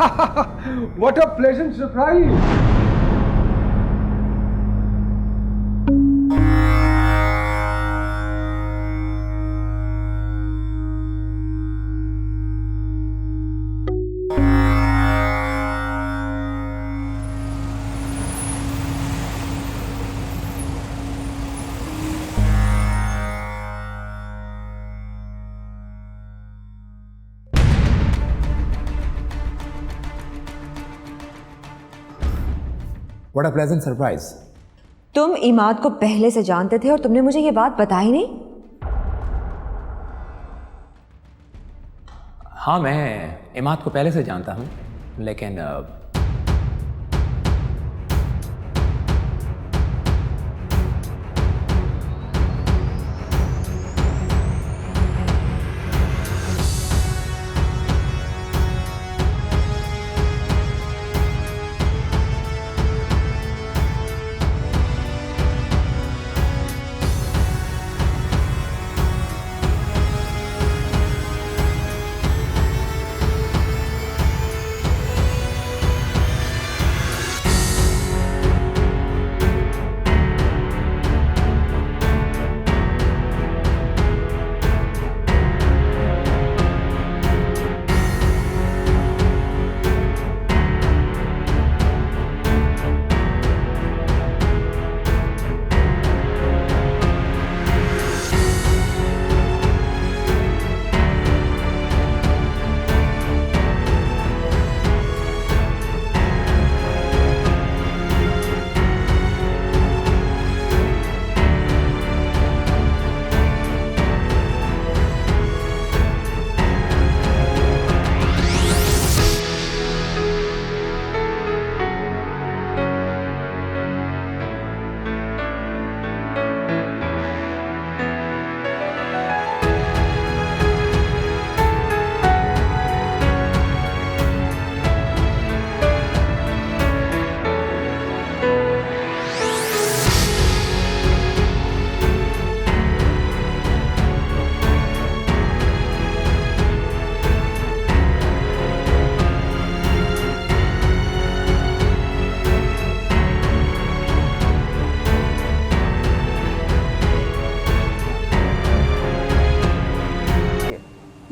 What a pleasant surprise! What a pleasant surprise. तुम इमाद को पहले से जानते थे और तुमने मुझे ये बात बताई नहीं? हाँ, मैं इमाद को पहले से जानता हूँ, लेकिन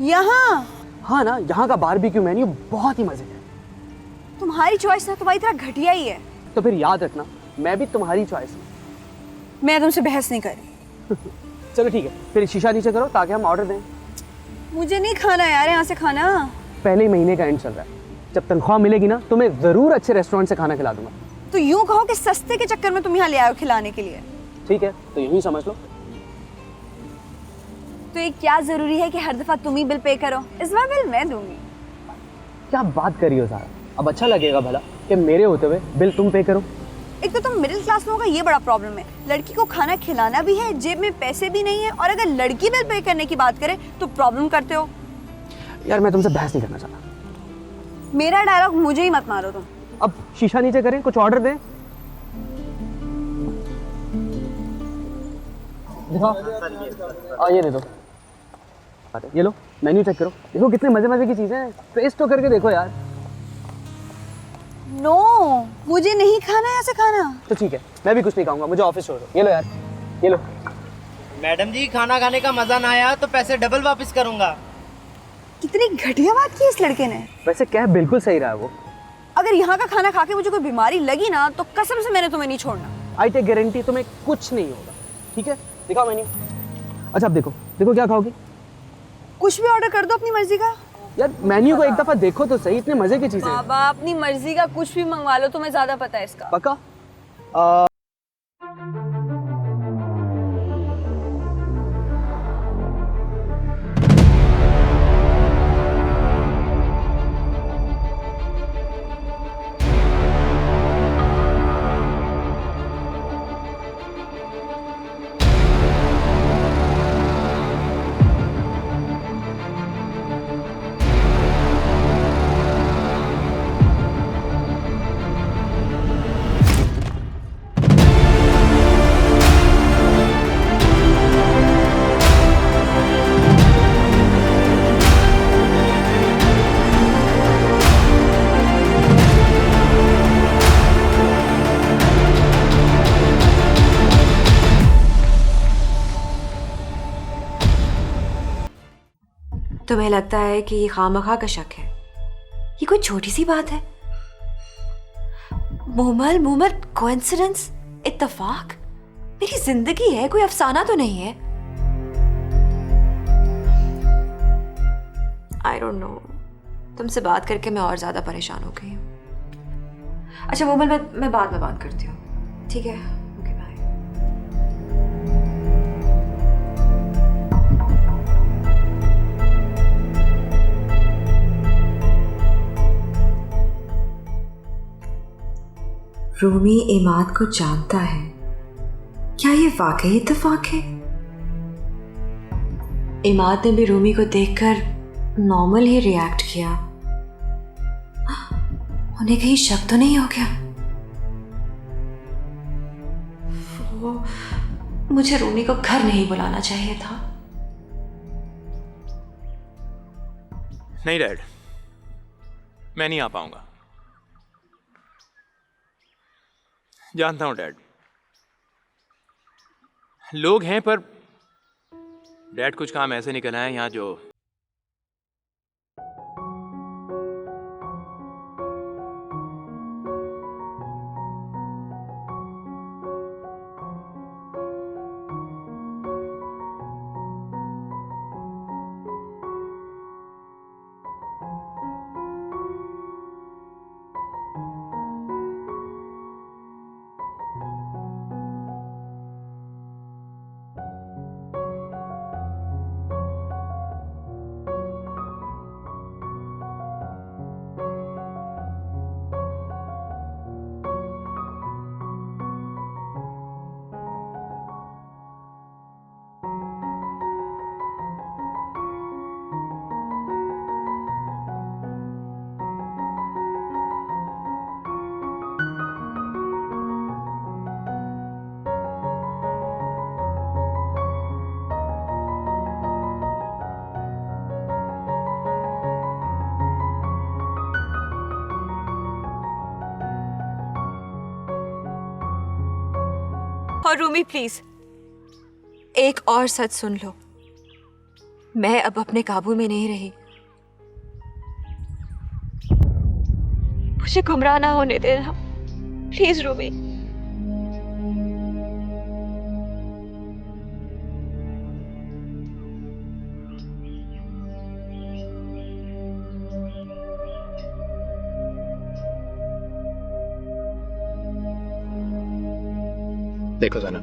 यहाँ? हाँ ना, यहाँ का बारबेक्यू मेन्यू बहुत ही मजे का है। तुम्हारी चॉइस ना तुम्हारी तरह घटिया ही है। तो फिर याद रखना, मैं भी तुम्हारी चॉइस हूँ। मैं तुमसे बहस नहीं कर रही। चलो ठीक है, फिर शीशा नीचे करो ताकि हम ऑर्डर दें। मुझे नहीं खाना यार यहाँ से खाना। पहले ही महीने का एंड चल रहा है, जब तनख्वाह मिलेगी ना तो मैं जरूर अच्छे रेस्टोरेंट से खाना खिला दूंगा। तो यूं कहो कि सस्ते के चक्कर में तुम यहाँ ले आए हो खिलाने के लिए। ठीक है, तो यूं ही समझ लो। तो ये क्या जरूरी है कि हर दफा तुम ही बिल पे करो? इस बार बिल मैं दूंगी। क्या बात कर रही हो सारा? अब अच्छा लगेगा भला कि मेरे होते हुए बिल तुम पे करो? एक तो तुम मिडिल क्लास लोगों का ये बड़ा प्रॉब्लम है, लड़की को खाना खिलाना भी है, जेब में पैसे भी नहीं है, और अगर लड़की बिल पे करने की बात करे तो प्रॉब्लम करते हो। यार मैं तुमसे बहस नहीं करना चाहता। मेरा डायलॉग मुझे ही मत मारो तुम। अब शीशा नीचे करें, कुछ ऑर्डर दें। ये दे दो। ये लो, मेन्यू चेक करो, देखो कितने मजे मजे की चीजें हैं। टेस्ट तो करके देखो यार। नो, मुझे नहीं खाना है ऐसे खाना। तो ठीक है, मैं भी कुछ नहीं खाऊंगा, मुझे ऑफिस छोड़ दो। ये लो यार, ये लो। मैडम जी, खाना खाने का मजा ना आया तो पैसे डबल वापस करूंगा। कितनी घटिया बात की इस लड़के ने। वैसे क्या बिल्कुल सही रहा है वो। अगर यहाँ का खाना खा के मुझे कोई बीमारी लगी ना तो कसम से मैंने तुम्हें नहीं छोड़ना। आई टेक गारंटी तुम्हें कुछ नहीं होगा। ठीक है, दिखाओ मेन्यू। अच्छा अब देखो, देखो क्या खाओगी? कुछ भी ऑर्डर कर दो अपनी मर्जी का। यार मेन्यू को एक दफा देखो तो सही, इतने मजे की चीजें हैं। बाबा अपनी मर्जी का कुछ भी मंगवा लो, तुम्हें ज्यादा पता है इसका। पक्का? तुम्हें लगता है कि ये खामखा का शक है? ये कोई छोटी सी बात है? मुमल मुमल कोइंसिडेंस, इत्तेफाक? मेरी जिंदगी है, कोई अफसाना तो नहीं है। आई डोंट नो, तुमसे बात करके मैं और ज्यादा परेशान हो गई हूँ। अच्छा मुमल, मैं बाद में बात करती हूँ, ठीक है? Okay bye. रूमी इमाद को जानता है, क्या ये वाकई इत्तेफाक है? इमाद ने भी रूमी को देखकर नॉर्मल ही रिएक्ट किया, उन्हें कहीं शक तो नहीं हो गया? वो, मुझे रूमी को घर नहीं बुलाना चाहिए था। नहीं डैड, मैं नहीं आ पाऊंगा। जानता हूं डैड, लोग हैं, पर डैड कुछ काम ऐसे निकल आए यहाँ जो और रूमी प्लीज, एक और सच सुन लो, मैं अब अपने काबू में नहीं रही। मुझे गुमराह ना होने देना प्लीज रूमी। देखो सना,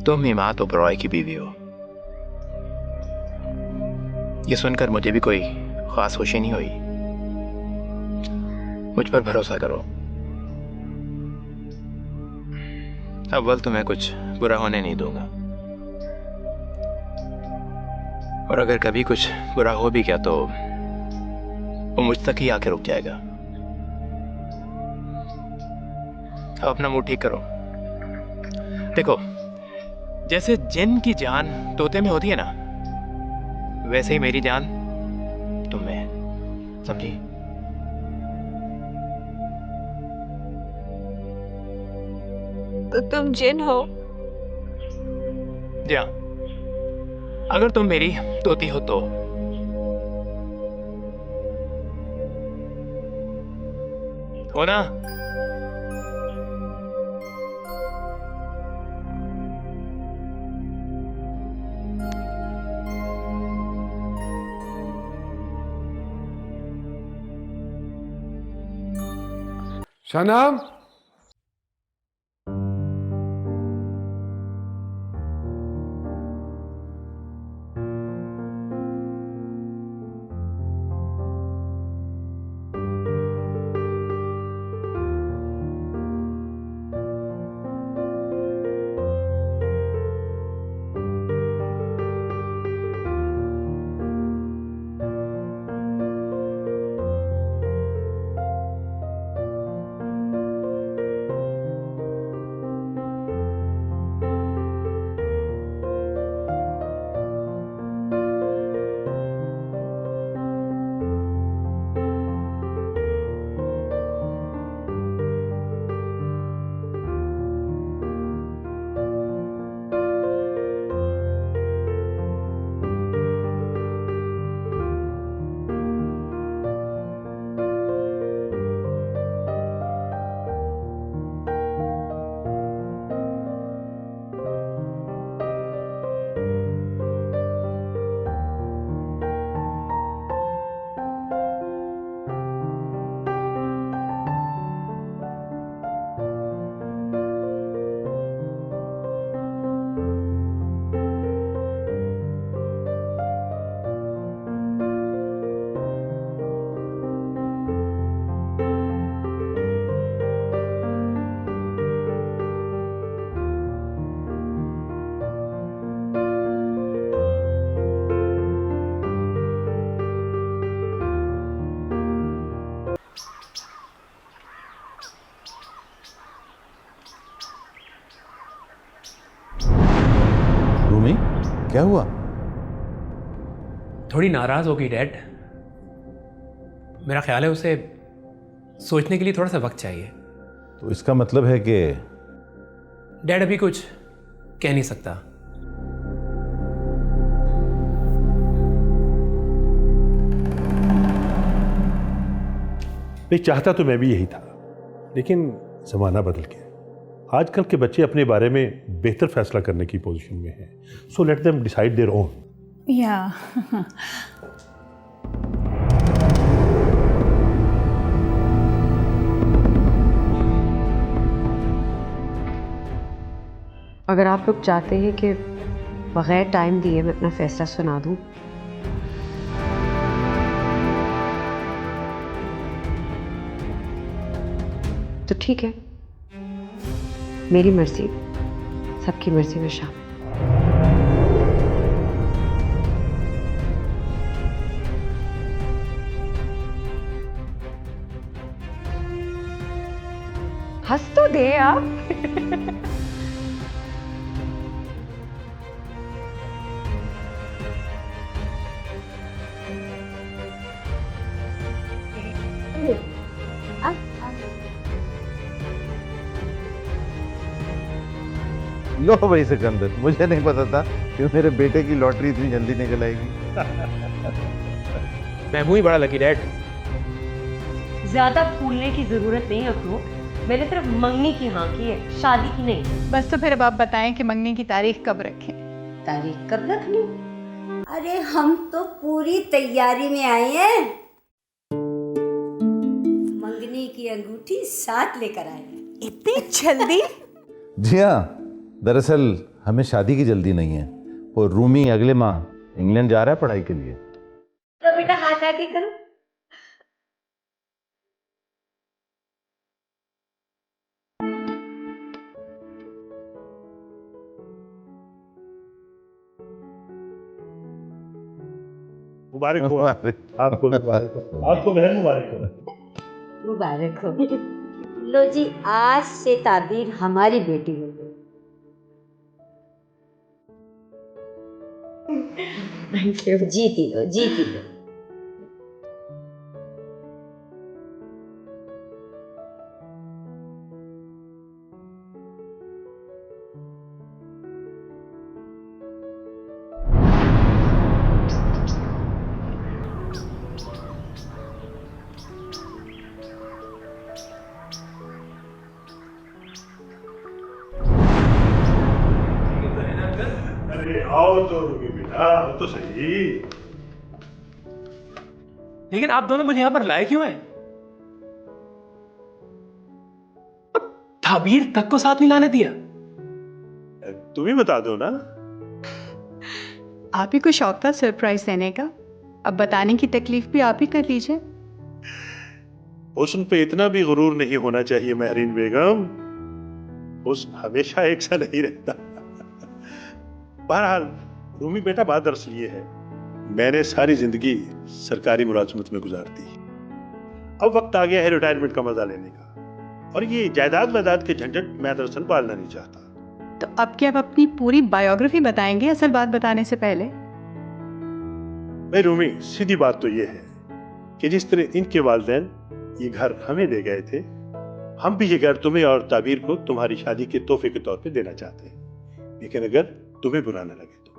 तुम इमाद ओबरॉय की बीवी हो। ये सुनकर मुझे भी कोई खास खुशी नहीं हुई। मुझ पर भरोसा करो, अव्वल तुम्हें कुछ बुरा होने नहीं दूंगा, और अगर कभी कुछ बुरा हो भी गया तो वो मुझ तक ही आके रुक जाएगा। अब अपना मुंह ठीक करो। देखो, जैसे जिन की जान तोते में होती है ना, वैसे ही मेरी जान तुम में है, समझी? तो तुम जिन हो? जी हाँ, अगर तुम मेरी तोती हो तो। हो ना? सनम, क्या हुआ? थोड़ी नाराज हो गई डैड। मेरा ख्याल है उसे सोचने के लिए थोड़ा सा वक्त चाहिए। तो इसका मतलब है कि डैड अभी कुछ कह नहीं सकता। नहीं, चाहता तो मैं भी यही था, लेकिन ज़माना बदल गया। आजकल के बच्चे अपने बारे में बेहतर फैसला करने की पोजीशन में हैं, so let them decide their own. या अगर आप लोग चाहते हैं कि बगैर टाइम दिए मैं अपना फैसला सुना दूं, तो ठीक है, मेरी मर्जी सबकी मर्जी में शामिल। हंस तो दे आप। लो भाई सिकंदर, मुझे नहीं पता था कि मेरे बेटे की लॉटरी इतनी जल्दी निकल आएगी। मैं मुंह ही बड़ा लगी डैड। ज्यादा फूलने की जरूरत नहीं अखरोट, मैंने सिर्फ मंगनी की हाँ की है, शादी की नहीं। बस तो फिर अब आप बताएं कि मंगनी की तारीख कब रखें? तारीख कब रखनी? अरे हम तो पूरी तैयारी में आए हैं। मंगनी की अंगूठी साथ लेकर आए हैं। इतनी जल्दी? जी हाँ, दरअसल हमें शादी की जल्दी नहीं है। वो रूमी अगले माह इंग्लैंड जा रहा है पढ़ाई के लिए। तो बेटा हाथ आगे करो। मुबारक हो आपको, आपको बहन मुबारक हो। मुबारक हो। लो जी, आज से ताबीर हमारी बेटी हो गई। जीती लो, जीती लो। अरे आओ तो रूमी बेटा, आओ तो सही। लेकिन आप दोनों मुझे यहां पर लाए क्यों हैं? ताबीर तक को साथ नहीं लाने दिया। तुम ही बता दो ना। आप ही को शौक था सरप्राइज देने का, अब बताने की तकलीफ भी आप ही कर लीजिए। हुस्न पे इतना भी गुरूर नहीं होना चाहिए महरीन बेगम। हुस्न हमेशा एक सा नहीं रहता। बहरहाल रूमी बेटा, बात दरअसल ये है, मैंने सारी जिंदगी सरकारी मुलाजमत में गुजार दी। अब वक्त आ गया है रिटायरमेंट का मजा लेने का, और ये जायदाद वायदाद के झंझट मैं दरअसल पालना नहीं चाहता। तो अब क्या आप अपनी पूरी बायोग्राफी बताएंगे असल बात बताने से पहले? भाई रूमी, सीधी बात तो ये है कि जिस तरह इनके वालिदैन ये घर हमें दे गए थे, हम भी ये घर तुम्हें और ताबीर को तुम्हारी शादी के तोहफे के तौर पे देना चाहते हैं, लेकिन अगर तुम्हें बुरा न लगे तो।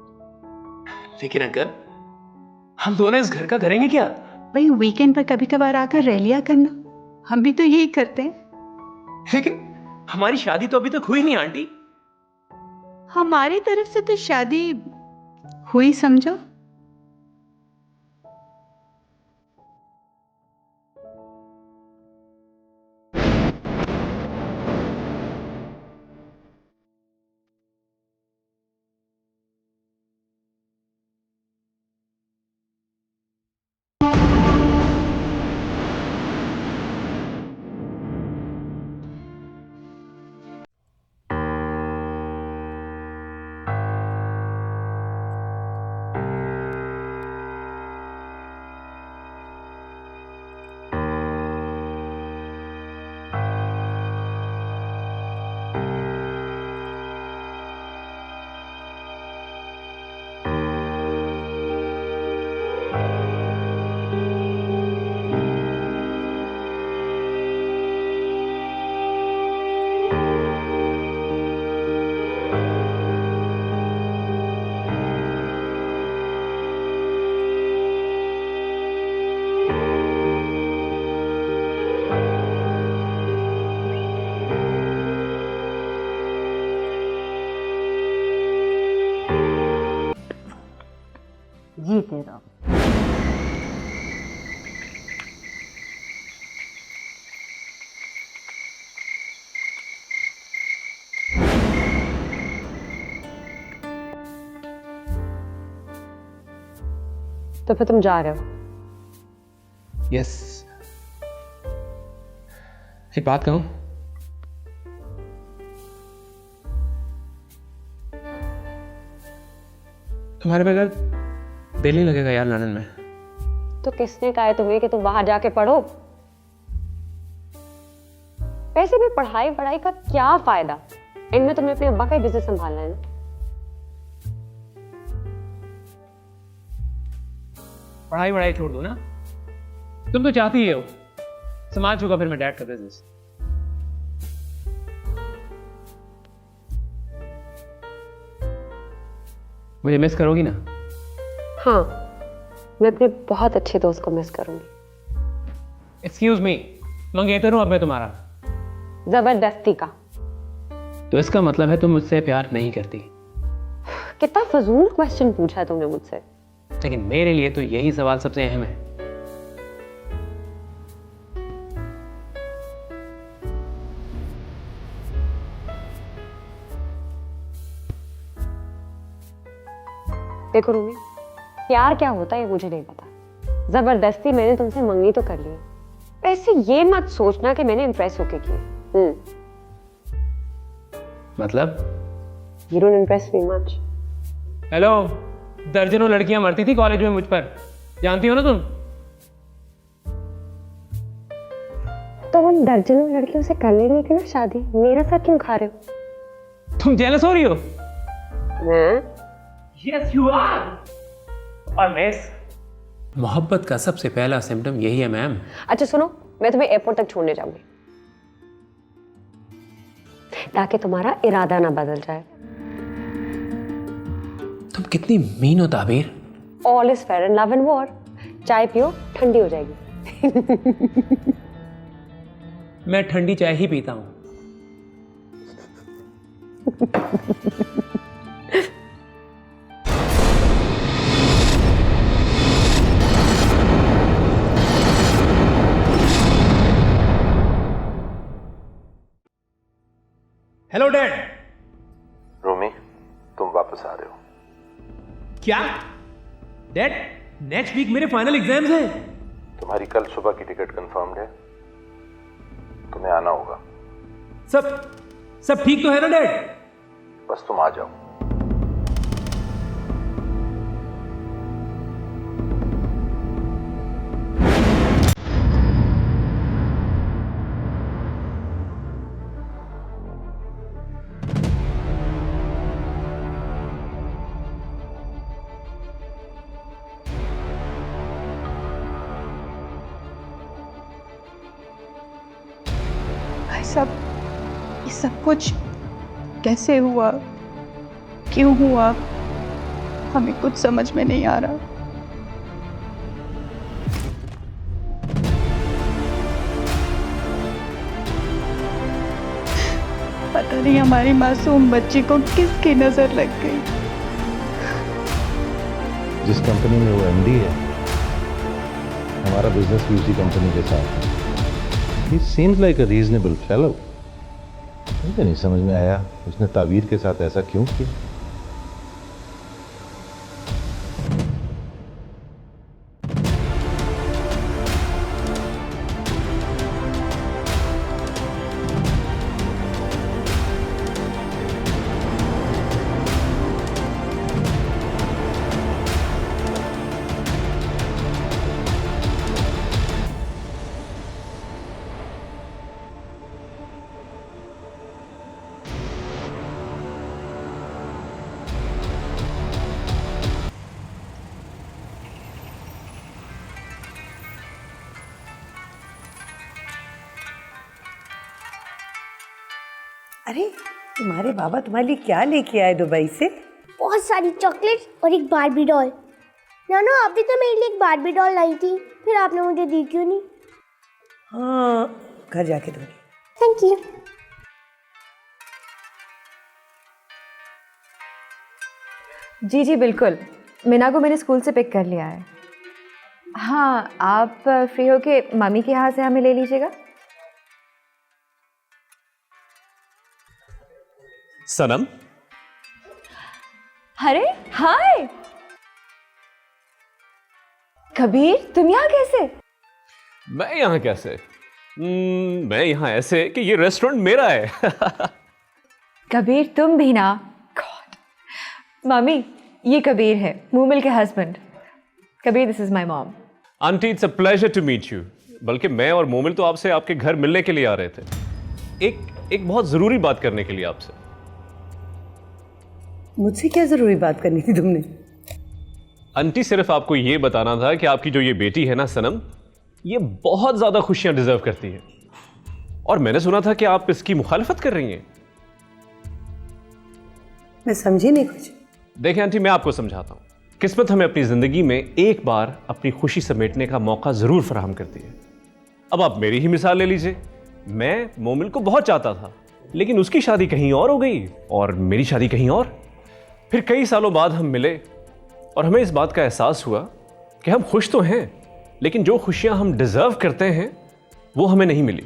लेकिन अंकल, हम दोनों इस घर का करेंगे क्या? भाई वीकेंड पर कभी कभार आकर रह लिया करना, हम भी तो यही करते हैं। लेकिन हमारी शादी तो अभी तक हुई नहीं आंटी। हमारी तरफ से तो शादी हुई समझो। तो फिर तुम जा रहे हो? यस। एक बात कहूं, तुम्हारे बगैर दिल नहीं लगेगा यार लंदन में। तो किसने कहा है तुम्हें कि तुम वहां जाके पढ़ो? वैसे भी पढ़ाई पढ़ाई का क्या फायदा, इनमें तुम्हें अपने अब्बा का ही बिजनेस संभालना है ना। पढ़ाई वढ़ाई छोड़ दो ना, तुम तो चाहती ही हो संभाल चुका फिर मैं डैड का बिजनेस। मुझे मिस करोगी ना? हाँ, मैं अपने बहुत अच्छे दोस्त को मिस करूंगी। एक्सक्यूज मी, मंगेतर हूं अब मैं तुम्हारा। जबरदस्ती का? तो इसका मतलब है तुम मुझसे प्यार नहीं करती। कितना फजूल क्वेश्चन पूछा है तुमने मुझसे। लेकिन मेरे लिए तो यही सवाल सबसे अहम है। देखो रूमी, प्यार क्या होता है ये मुझे नहीं पता। जबरदस्ती मैंने तुमसे मंगनी तो कर ली, वैसे ये मत सोचना कि मैंने इम्प्रेस होके की। मतलब? You don't impress me much. Hello, दर्जनों लड़कियां मरती थी कॉलेज में मुझ पर, जानती हो ना तुम? तो उन दर्जनों लड़कियों से कर लेने के लिए शादी मेरे साथ क्यों खा रहे हो? तुम जेलस हो रही हो? मैं? Yes, you are. और मिस, मोहब्बत का सबसे पहला सिम्टम यही है मैम। अच्छा सुनो, मैं तुम्हें एयरपोर्ट तक छोड़ने जाऊंगी ताकि तुम्हारा इरादा ना बदल जाए। तुम कितनी मीन हो ताबीर। All is fair in love and war. चाय पियो, ठंडी हो जाएगी। मैं ठंडी चाय ही पीता हूं। Hello dad. रूमी, तुम वापस आ रहे हो? क्या डैड, नेक्स्ट वीक मेरे फाइनल एग्जाम्स हैं। तुम्हारी कल सुबह की टिकट कंफर्म्ड है, तुम्हें आना होगा। सब ठीक तो है ना डैड? बस तुम आ जाओ। ये सब कुछ कैसे हुआ, क्यों हुआ, हमें कुछ समझ में नहीं आ रहा। पता नहीं हमारी मासूम बच्ची को किसकी नजर लग गई। जिस कंपनी में वो एमडी है, हमारा बिजनेस भी उसी कंपनी के साथ है। He seems like a reasonable fellow. मुझे नहीं समझ में आया उसने ताबीर के साथ ऐसा क्यों किया। अरे तुम्हारे बाबा तुम्हारे लिए क्या लेके आए दुबई से? बहुत सारी चॉकलेट्स और एक बारबी डॉल। नानो, आप भी तो मेरे लिए एक बारबी डॉल लाई थी, फिर आपने मुझे दी क्यों नहीं? हाँ, घर जाके दूंगी। Thank you. जी जी बिल्कुल, मीना को मैंने स्कूल से पिक कर लिया है। हाँ, आप फ्री हो के मम्मी के यहाँ से हमें ले लीजिएगा। सनम, अरे हाय। कबीर, तुम यहाँ कैसे? मैं यहाँ कैसे? मैं यहाँ ऐसे कि ये रेस्टोरेंट मेरा है। कबीर, तुम भी ना। गॉड। मम्मी, ये कबीर है, मूमिल के husband. Kabir, this is my mom. Aunty, it's a pleasure to meet you. बल्कि मैं और मोमिल तो आपसे आपके घर मिलने के लिए आ रहे थे, एक बहुत जरूरी बात करने के लिए आपसे। मुझसे क्या जरूरी बात करनी थी तुमने? आंटी, सिर्फ आपको ये बताना था कि आपकी जो ये बेटी है ना सनम, ये बहुत ज्यादा खुशियां डिजर्व करती है, और मैंने सुना था कि आप इसकी मुखालफत कर रही हैं। मैं समझी नहीं कुछ। देखिए आंटी, मैं आपको समझाता हूं। किस्मत हमें अपनी जिंदगी में एक बार अपनी खुशी समेटने का मौका जरूर फराहम करती है। अब आप मेरी ही मिसाल ले लीजिए। मैं मोमिल को बहुत चाहता था, लेकिन उसकी शादी कहीं और हो गई और मेरी शादी कहीं और। फिर कई सालों बाद हम मिले और हमें इस बात का एहसास हुआ कि हम खुश तो हैं, लेकिन जो खुशियां हम डिजर्व करते हैं वो हमें नहीं मिली।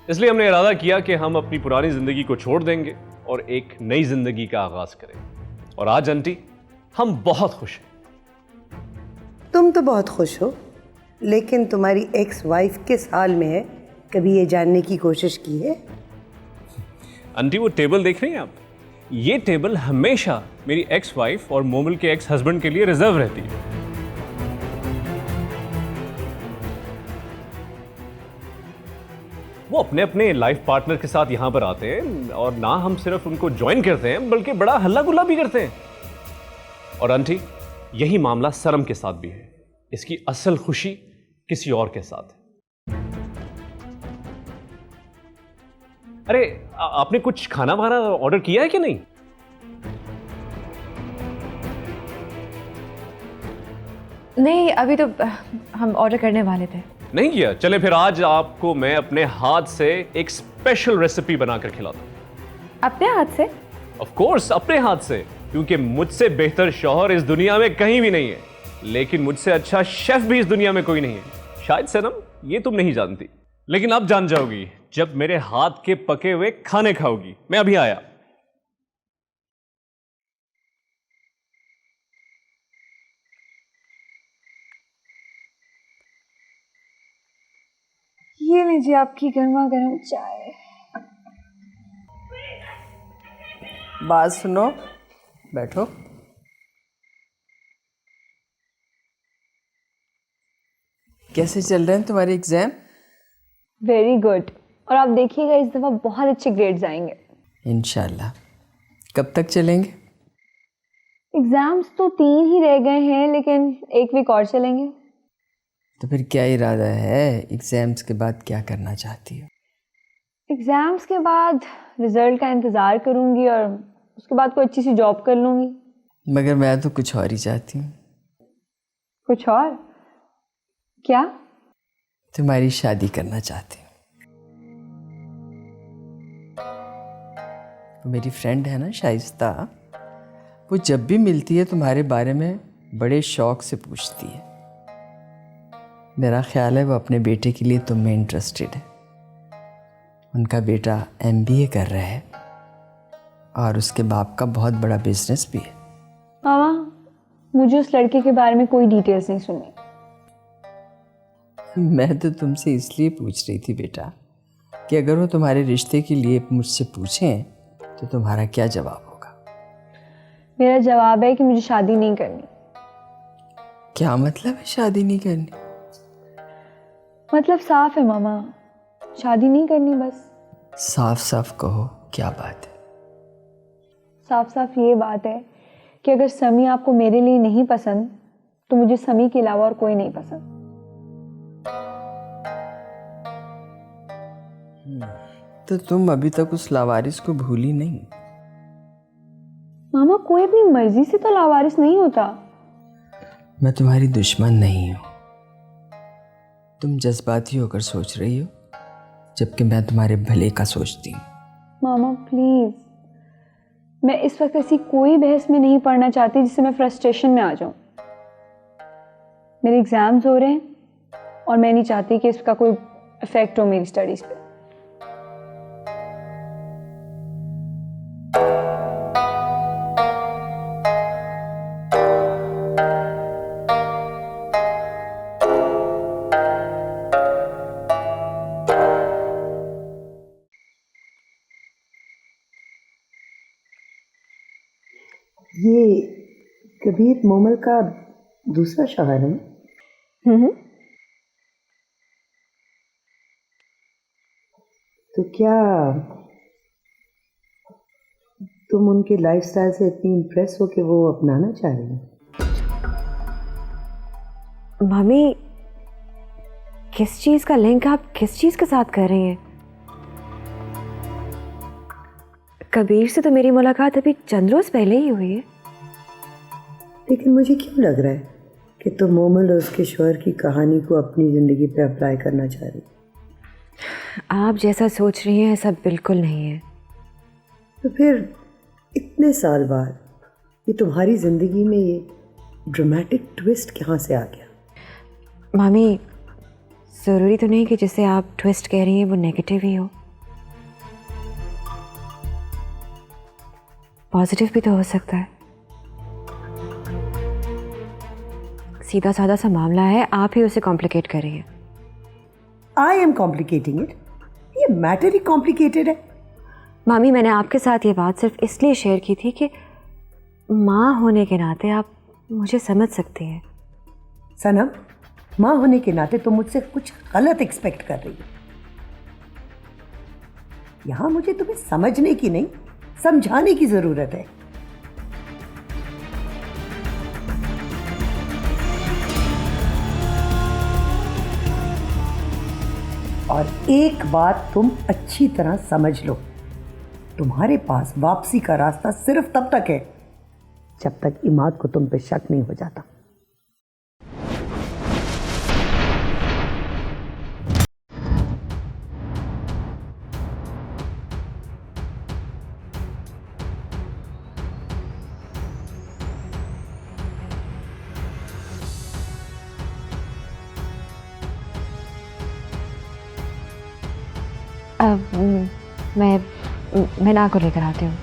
इसलिए हमने इरादा किया कि हम अपनी पुरानी जिंदगी को छोड़ देंगे और एक नई जिंदगी का आगाज करें। और आज आंटी, हम बहुत खुश हैं। तुम तो बहुत खुश हो, लेकिन तुम्हारी एक्स वाइफ किस हाल में है, कभी ये जानने की कोशिश की है? आंटी, वो टेबल देख रही हैं आप? ये टेबल हमेशा मेरी एक्स वाइफ और मोमिल के एक्स हस्बैंड के लिए रिजर्व रहती है। वो अपने अपने लाइफ पार्टनर के साथ यहां पर आते हैं, और ना हम सिर्फ उनको ज्वाइन करते हैं बल्कि बड़ा हल्ला गुल्ला भी करते हैं। और आंटी, यही मामला सनम के साथ भी है। इसकी असल खुशी किसी और के साथ है। अरे, आपने कुछ खाना वाना ऑर्डर किया है कि नहीं? नहीं, अभी तो हम ऑर्डर करने वाले थे। नहीं किया? चले फिर आज आपको मैं अपने हाथ से एक स्पेशल रेसिपी बनाकर खिलाता हूं। अपने हाथ से? ऑफ कोर्स, अपने हाथ से, क्योंकि मुझसे बेहतर शौहर इस दुनिया में कहीं भी नहीं है, लेकिन मुझसे अच्छा शेफ भी इस दुनिया में कोई नहीं है। शायद सनम ये तुम नहीं जानती, लेकिन अब जान जाओगी जब मेरे हाथ के पके हुए खाने खाओगी। मैं अभी आया। ये लीजिए आपकी गर्मा गर्म चाय। बात सुनो, बैठो। कैसे चल रहे हैं तुम्हारे एग्जाम? Very good. और आप देखिएगा इस दफ़ा बहुत अच्छे ग्रेड्स आएंगे इंशाल्लाह। कब तक चलेंगे? एग्जाम्स तो 3 ही रह गए हैं, लेकिन 1 वीक और चलेंगे। तो फिर क्या इरादा है? एग्जाम्स के बाद क्या करना चाहती हो? एग्जाम्स के बाद रिजल्ट का इंतज़ार करूंगी और उसके बाद कोई अच्छी सी जॉब कर लूंगी। मगर मैं तो कुछ और ही चाहती हूँ। कुछ और? क्या? तुम्हारी शादी करना चाहती हूँ। मेरी फ्रेंड है ना शाइस्ता, वो जब भी मिलती है तुम्हारे बारे में बड़े शौक से पूछती है। मेरा ख्याल है वो अपने बेटे के लिए तुम में इंटरेस्टेड है। उनका बेटा MBA कर रहा है और उसके बाप का बहुत बड़ा बिजनेस भी है। मामा, मुझे उस लड़के के बारे में कोई डिटेल्स नहीं सुनी। मैं तो तुमसे इसलिए पूछ रही थी बेटा कि अगर वो तुम्हारे रिश्ते के लिए मुझसे पूछें तो तुम्हारा क्या जवाब होगा? मेरा जवाब है कि मुझे शादी नहीं करनी। क्या मतलब है शादी नहीं करनी? मतलब साफ है मामा, शादी नहीं करनी बस। साफ साफ कहो, क्या बात है? साफ साफ ये बात है कि अगर समी आपको मेरे लिए नहीं पसंद तो मुझे समी के अलावा और कोई नहीं पसंद। तो तुम अभी तक उस लावारिस को भूली नहीं? मामा, कोई अपनी मर्जी से तो लावारिस नहीं होता। मैं तुम्हारी दुश्मन नहीं हूं। तुम जज्बाती होकर सोच रही हो, जबकि मैं तुम्हारे भले का सोचती हूँ। मामा प्लीज, मैं इस वक्त ऐसी कोई बहस में नहीं पढ़ना चाहती जिससे मैं फ्रस्ट्रेशन में आ जाऊं। मेरे एग्जाम्स हो रहे हैं और मैं नहीं चाहती कि इसका कोई इफेक्ट हो मेरी स्टडीज पे। तबीर मोमल का दूसरा शौहर है। तो क्या तुम उनके लाइफस्टाइल से इतनी इम्प्रेस हो कि वो अपनाना चाह रही हो? मम्मी, किस चीज का लिंक आप किस चीज के साथ कर रही हैं? कबीर से तो मेरी मुलाकात अभी चंद रोज पहले ही हुई है। लेकिन मुझे क्यों लग रहा है कि तुम मोमल और उसके शौहर की कहानी को अपनी ज़िंदगी पे अप्लाई करना चाह रही। आप जैसा सोच रही हैं ऐसा बिल्कुल नहीं है। तो फिर इतने साल बाद ये तुम्हारी ज़िंदगी में ये ड्रामेटिक ट्विस्ट कहाँ से आ गया? मामी, ज़रूरी तो नहीं कि जिसे आप ट्विस्ट कह रही हैं वो नेगेटिव ही हो, पॉजिटिव भी तो हो सकता है। सीधा साधा सा मामला है, आप ही उसे कॉम्प्लिकेट कर रही है। I am complicating it? ये मैटर ही कॉम्प्लिकेटेड है। मामी, मैंने आपके साथ ये बात सिर्फ इसलिए शेयर की थी कि माँ होने के नाते आप मुझे समझ सकती हैं। सनम, माँ होने के नाते तुम मुझसे कुछ गलत एक्सपेक्ट कर रही हो। यहाँ मुझे तुम्हें समझने की नहीं, समझाने की जरूरत है। और एक बात तुम अच्छी तरह समझ लो, तुम्हारे पास वापसी का रास्ता सिर्फ तब तक है जब तक इमाद को तुम पे शक नहीं हो जाता। मैं ना को लेकर आती हूँ।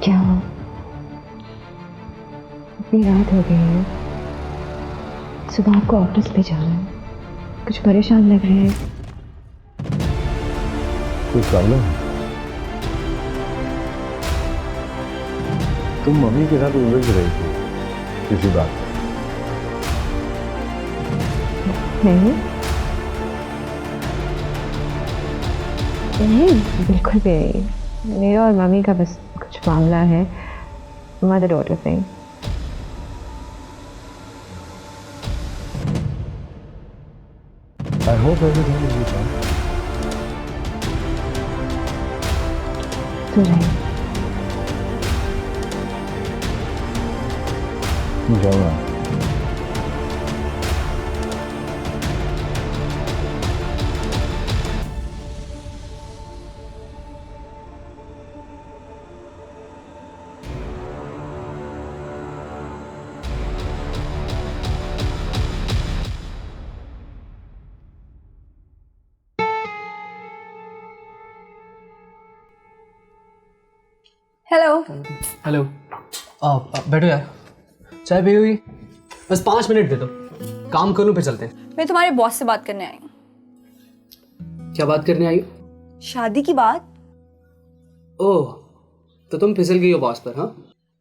क्या इतनी रात हो गई है, सुबह आपको ऑफिस पे जाना है, कुछ परेशान लग रहे हैं। कोई प्रॉब्लम है? तुम मम्मी के साथ उलझ रही थी किसी बात नहीं नहीं, बिल्कुल भी नहीं। मेरा और मम्मी का बस कुछ मामला है, mother daughter thing. I hope everything will be fine. तो जाइए। जाऊँगा। हेलो। हेलो। बैठो यार, चाय पी हुई? बस 5 मिनट दे दो, काम कर लूँ फिर चलते हैं। मैं तुम्हारे बॉस से बात करने आई हूँ। क्या बात करने आई हो? शादी की बात। ओह, तो तुम फिसल गई हो बॉस पर? हाँ,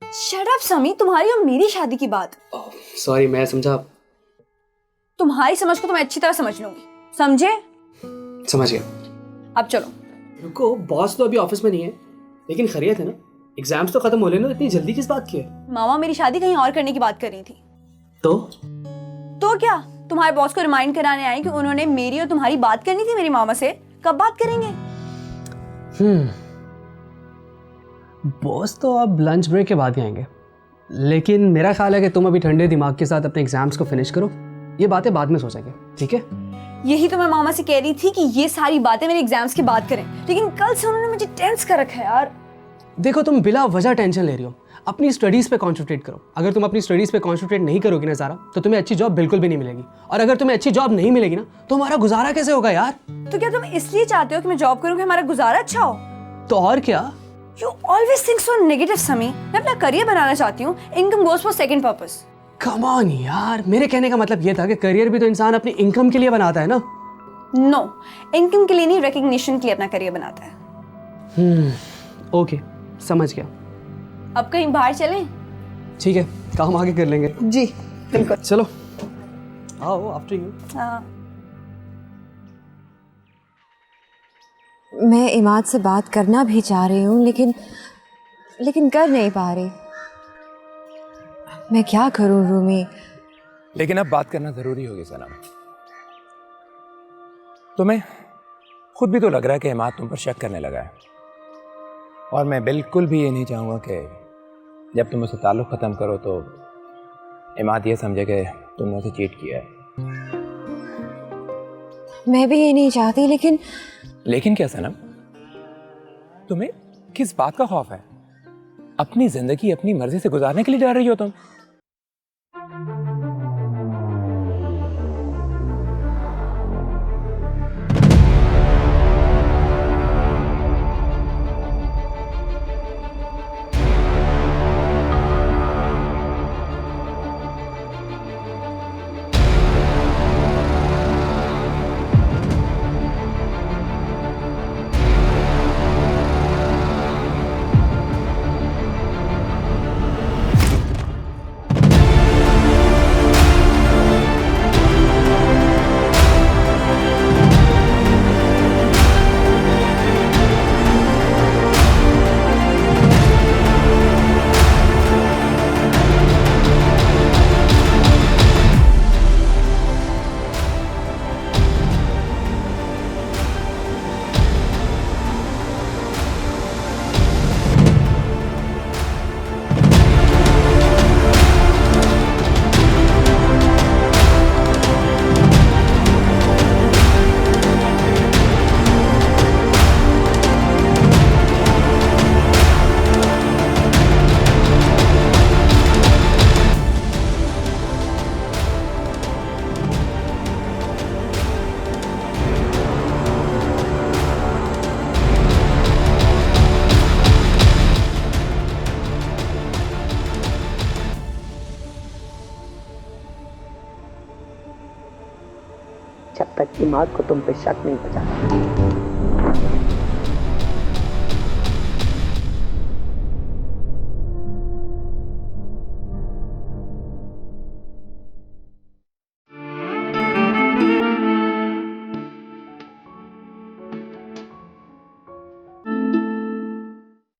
शट अप समी, तुम्हारी और मेरी शादी की बात। सॉरी, मैं समझा। तुम्हारी समझ को तो मैं अच्छी तरह समझ लूंगी, समझे? समझ गया। अब चलो। रुको, बॉस तो अभी ऑफिस में नहीं है, लेकिन खैरियत है ना? एग्जाम्स तो खत्म हो लेना, इतनी जल्दी किस बात की है? मामा मेरी शादी कहीं और करने की बात कर रही थी। तो क्या तुम्हारे बॉस को रिमाइंड कराने आई कि उन्होंने मेरी और तुम्हारी बात करनी थी मेरी मामा से? कब बात करेंगे? बॉस तो अब लंच ब्रेक के बाद ही आएंगे, लेकिन मेरा ख्याल है कि तुम अभी ठंडे दिमाग के साथ अपने एग्जाम्स को फिनिश करो, ये बातें बाद में सोचेंगे, ठीक है? यही तो मैं मामा से कह रही थी कि ये सारी बातें मेरे एग्जाम्स की बात करें, लेकिन कल से उन्होंने मुझे टेंस कर रखा है यार। देखो, तुम बिला वजह टेंशन ले रही हो, अपनी स्टडीज़ पे कॉन्सेंट्रेट करो। अगर तुम अपनी स्टडीज़ पे कॉन्सेंट्रेट नहीं करोगी ना ज़ारा, तो तुम्हें अच्छी जॉब बिल्कुल भी नहीं मिलेगी, और अगर तुम्हें अच्छी जॉब नहीं मिलेगी ना, तो हमारा गुजारा कैसे होगा यार? तो क्या तुम इसलिए चाहते हो कि मैं जॉब करूं कि हमारा गुजारा अच्छा हो? तो और क्या? You always think so negative, समी। मैं अपना करियर बनाना चाहती हूँ। Income goes for second purpose. Come on यार, मेरे कहने का मतलब ये था कि करियर भी तो इंसान अपनी इनकम के लिए बनाता है ना। नो, इनकम के लिए नहीं, रिकग्निशन के लिए अपना करियर बनाता है। ओके, समझ गया। अब कहीं बाहर चलें? ठीक है, काम आगे कर लेंगे। जी बिल्कुल। चलो आओ, आफ्टर यू। हाँ। मैं इमाद से बात करना भी चाह रही हूँ, लेकिन कर नहीं पा रही। मैं क्या करूँ रूमी? लेकिन अब बात करना जरूरी होगी सनम। तुम्हें खुद भी तो लग रहा है कि इमाद तुम पर शक करने लगा है, और मैं बिल्कुल भी ये नहीं चाहूँगा कि जब तुम उससे ताल्लुक़ ख़त्म करो तो इमाद ये समझे कि तुमने उसे चीट किया है। मैं भी ये नहीं चाहती, लेकिन क्या सनम, तुम्हें किस बात का खौफ है? अपनी जिंदगी अपनी मर्जी से गुजारने के लिए जा रही हो तुम। जब तक इमाद को तुम पे शक नहीं हो जाता।